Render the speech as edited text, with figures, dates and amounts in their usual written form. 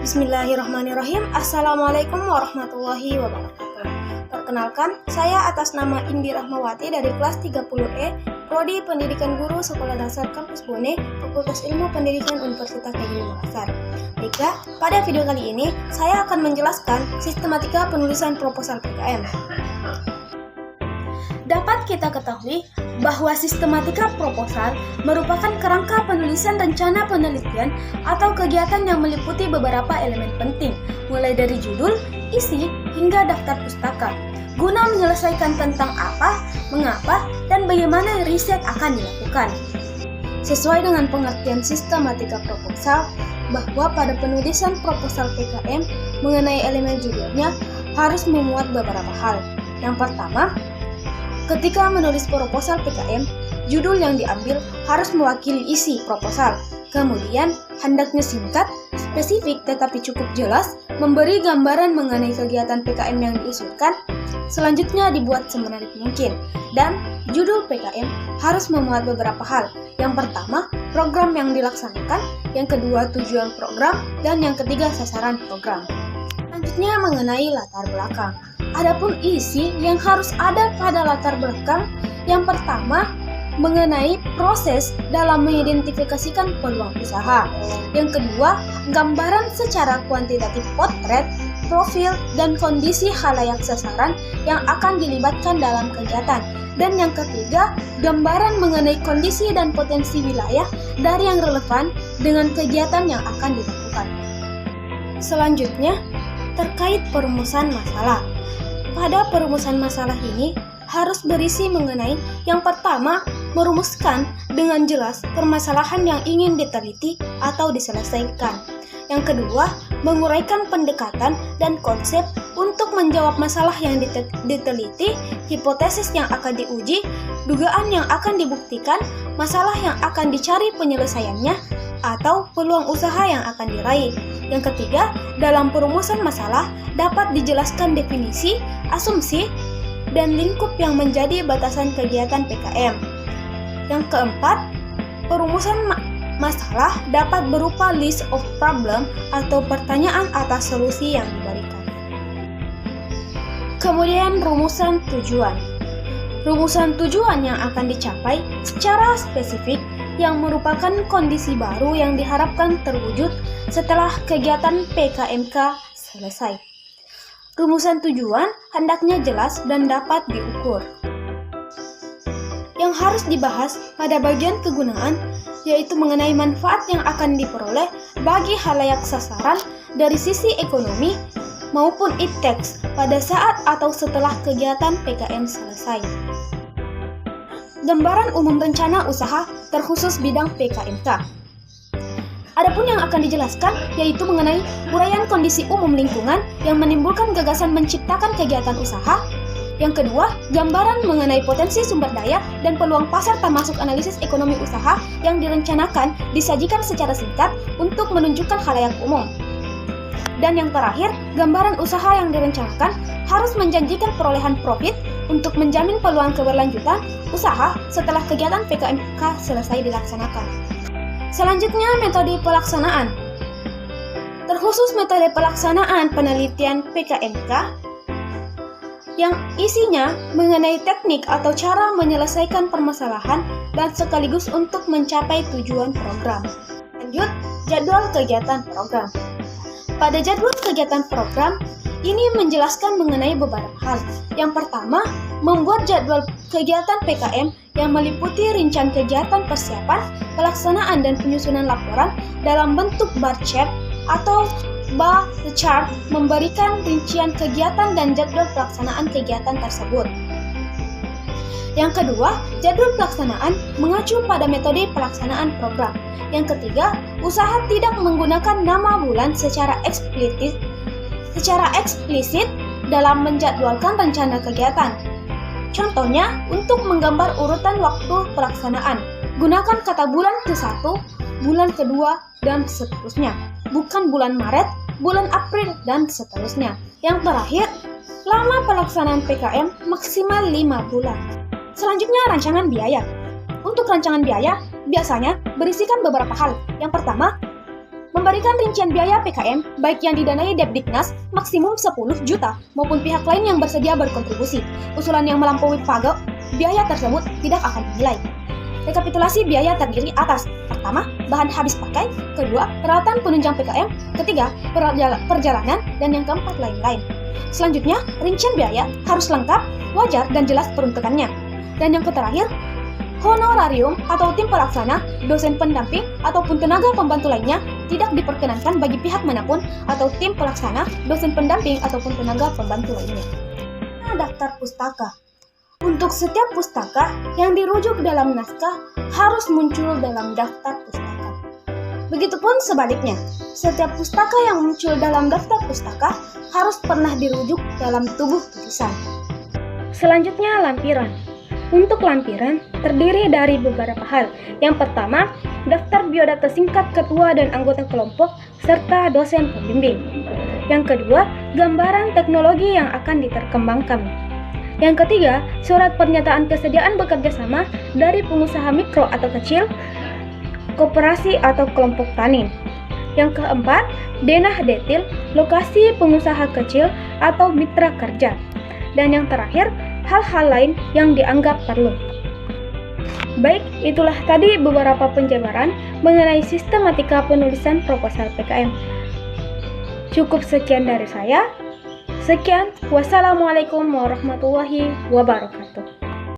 Bismillahirrahmanirrahim. Assalamualaikum warahmatullahi wabarakatuh. Perkenalkan, saya atas nama Indi Rahmawati dari kelas 30E, Prodi Pendidikan Guru Sekolah Dasar Kampus Bone, Fakultas Ilmu Pendidikan Universitas Negeri Makassar. Baiklah, pada video kali ini saya akan menjelaskan sistematika penulisan proposal PKM. Dapat kita ketahui bahwa sistematika proposal merupakan kerangka penulisan rencana penelitian atau kegiatan yang meliputi beberapa elemen penting, mulai dari judul, isi, hingga daftar pustaka, guna menyelesaikan tentang apa, mengapa, dan bagaimana riset akan dilakukan. Sesuai dengan pengertian sistematika proposal, bahwa pada penulisan proposal PKM mengenai elemen judulnya harus memuat beberapa hal. Yang pertama, ketika menulis proposal PKM, judul yang diambil harus mewakili isi proposal. Kemudian, hendaknya singkat, spesifik tetapi cukup jelas, memberi gambaran mengenai kegiatan PKM yang diusulkan. Selanjutnya dibuat semenarik mungkin. Dan judul PKM harus memuat beberapa hal. Yang pertama, program yang dilaksanakan. Yang kedua, tujuan program. Dan yang ketiga, sasaran program. Selanjutnya mengenai latar belakang. Adapun isi yang harus ada pada latar belakang, yang pertama mengenai proses dalam mengidentifikasikan peluang usaha. Yang kedua, gambaran secara kuantitatif potret, profil, dan kondisi khalayak sasaran yang akan dilibatkan dalam kegiatan. Dan yang ketiga, gambaran mengenai kondisi dan potensi wilayah dari yang relevan dengan kegiatan yang akan dilakukan. Selanjutnya, terkait perumusan masalah. Pada perumusan masalah ini harus berisi mengenai yang pertama, merumuskan dengan jelas permasalahan yang ingin diteliti atau diselesaikan. Yang kedua, menguraikan pendekatan dan konsep untuk menjawab masalah yang diteliti, hipotesis yang akan diuji, dugaan yang akan dibuktikan, masalah yang akan dicari penyelesaiannya, atau peluang usaha yang akan diraih. Yang ketiga, dalam perumusan masalah dapat dijelaskan definisi, asumsi, dan lingkup yang menjadi batasan kegiatan PKM. Yang keempat, perumusan masalah dapat berupa list of problem atau pertanyaan atas solusi yang diberikan. Kemudian rumusan tujuan. Rumusan tujuan yang akan dicapai secara spesifik yang merupakan kondisi baru yang diharapkan terwujud setelah kegiatan PKMK selesai. Rumusan tujuan hendaknya jelas dan dapat diukur. Yang harus dibahas pada bagian kegunaan yaitu mengenai manfaat yang akan diperoleh bagi khalayak sasaran dari sisi ekonomi maupun ipteks pada saat atau setelah kegiatan PKM selesai. Gambaran umum rencana usaha terkhusus bidang PKMK. Adapun yang akan dijelaskan yaitu mengenai uraian kondisi umum lingkungan yang menimbulkan gagasan menciptakan kegiatan usaha. Yang kedua, gambaran mengenai potensi sumber daya dan peluang pasar termasuk analisis ekonomi usaha yang direncanakan disajikan secara singkat untuk menunjukkan khalayak umum. Dan yang terakhir, gambaran usaha yang direncanakan harus menjanjikan perolehan profit untuk menjamin peluang keberlanjutan usaha setelah kegiatan PKMK selesai dilaksanakan. Selanjutnya, metode pelaksanaan. Terkhusus metode pelaksanaan penelitian PKMK yang isinya mengenai teknik atau cara menyelesaikan permasalahan dan sekaligus untuk mencapai tujuan program. Lanjut, jadwal kegiatan program. Pada jadwal kegiatan program, ini menjelaskan mengenai beberapa hal. Yang pertama, membuat jadwal kegiatan PKM yang meliputi rincian kegiatan persiapan, pelaksanaan dan penyusunan laporan dalam bentuk bar chart atau bar chart memberikan rincian kegiatan dan jadwal pelaksanaan kegiatan tersebut. Yang kedua, jadwal pelaksanaan mengacu pada metode pelaksanaan program. Yang ketiga, usaha tidak menggunakan nama bulan secara eksplisit dalam menjadwalkan rencana kegiatan. Contohnya, untuk menggambar urutan waktu pelaksanaan, gunakan kata bulan ke-1, bulan kedua, dan seterusnya. Bukan bulan Maret, bulan April, dan seterusnya. Yang terakhir, lama pelaksanaan PKM maksimal 5 bulan. Selanjutnya, rancangan biaya. Untuk rancangan biaya, biasanya berisikan beberapa hal. Yang pertama, memberikan rincian biaya PKM baik yang didanai Depdiknas maksimum 10 juta maupun pihak lain yang bersedia berkontribusi. Usulan yang melampaui paga biaya tersebut tidak akan dinilai. Rekapitulasi biaya terdiri atas: pertama, bahan habis pakai; kedua, peralatan penunjang PKM; ketiga, perjalanan; dan yang keempat, lain-lain. Selanjutnya, rincian biaya harus lengkap, wajar, dan jelas peruntukannya. Dan yang terakhir, honorarium atau tim pelaksana, dosen pendamping, ataupun tenaga pembantu lainnya tidak diperkenankan bagi pihak manapun atau tim pelaksana, dosen pendamping, ataupun tenaga pembantu lainnya. Daftar pustaka. Untuk setiap pustaka yang dirujuk dalam naskah harus muncul dalam daftar pustaka. Begitupun sebaliknya, setiap pustaka yang muncul dalam daftar pustaka harus pernah dirujuk dalam tubuh tulisan. Selanjutnya, lampiran. Untuk lampiran terdiri dari beberapa hal. Yang pertama, daftar biodata singkat ketua dan anggota kelompok serta dosen pembimbing. Yang kedua, gambaran teknologi yang akan dikembangkan. Yang ketiga, surat pernyataan kesediaan bekerja sama dari pengusaha mikro atau kecil, koperasi atau kelompok tani. Yang keempat, denah detil, lokasi pengusaha kecil atau mitra kerja. Dan yang terakhir, hal-hal lain yang dianggap perlu. Baik, itulah tadi beberapa penjabaran mengenai sistematika penulisan proposal PKM. Cukup sekian dari saya. Sekian, wassalamualaikum warahmatullahi wabarakatuh.